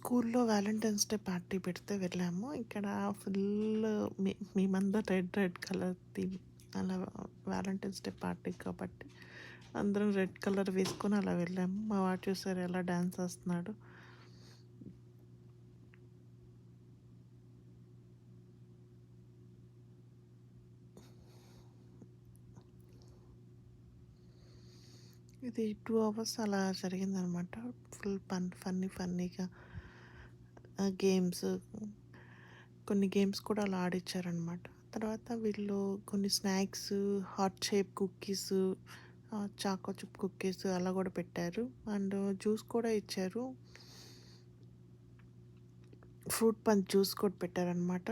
స్కూల్లో Valentine's day party పెడితే వెళ్ళాము. ఇక్కడ ఫుల్ మేమందరం రెడ్ రెడ్ కలర్ థీమ్ అలా వ్యాలంటైన్స్ డే పార్టీ కాబట్టి అందరం రెడ్ కలర్ వేసుకొని అలా వెళ్ళాము. మా వాడు చూసారు ఎలా డాన్స్ వేస్తున్నాడు. ఇది 2 అవర్స్ అలా జరిగిందనమాట. ఫుల్ ఫన్నీగా గేమ్స్, కొన్ని గేమ్స్ కూడా అలా ఆడిచ్చారనమాట. తర్వాత వీళ్ళు కొన్ని snacks, heart shape cookies, choco chip cookies అలా కూడా పెట్టారు. అండ్ జ్యూస్ కూడా ఇచ్చారు. ఫ్రూట్ పంచ్ జ్యూస్ కూడా పెట్టారనమాట.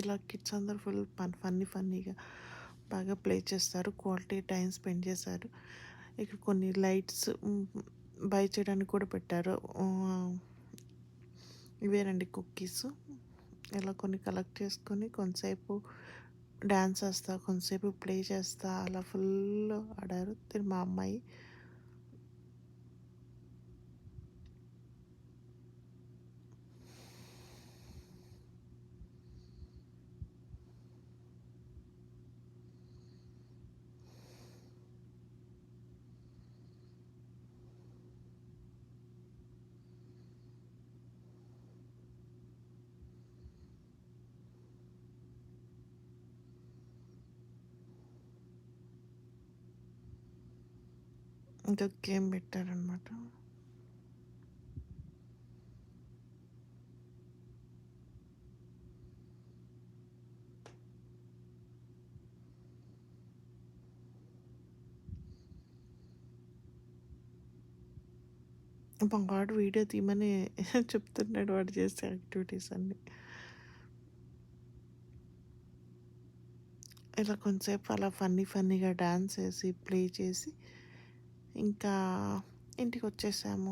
ఇలా కిడ్స్ అందరూ ఫుల్ ఫన్నీగా బాగా ప్లే చేస్తారు. క్వాలిటీ టైం స్పెండ్ చేశారు. ఇక్కడ కొన్ని లైట్స్ బై చేయడానికి కూడా పెట్టారు. ఇవేనండి కుక్కీస్. ఇలా కొన్ని కలెక్ట్ చేసుకొని కొంతసేపు డ్యాన్స్ వేస్తా, కొంతసేపు ప్లే చేస్తా అలా ఫుల్ ఆడారు. మా అమ్మాయి ఇంకా గేమ్ పెట్టారనమాట. మా వాడు వీడియో తీయమని చెప్తున్నాడు వాడు చేసే యాక్టివిటీస్ అన్నీ. ఇలా కొంతసేపు అలా ఫన్నీగా డాన్స్ వేసి ప్లే చేసి ఇంకా ఇంటికి వచ్చేసాము.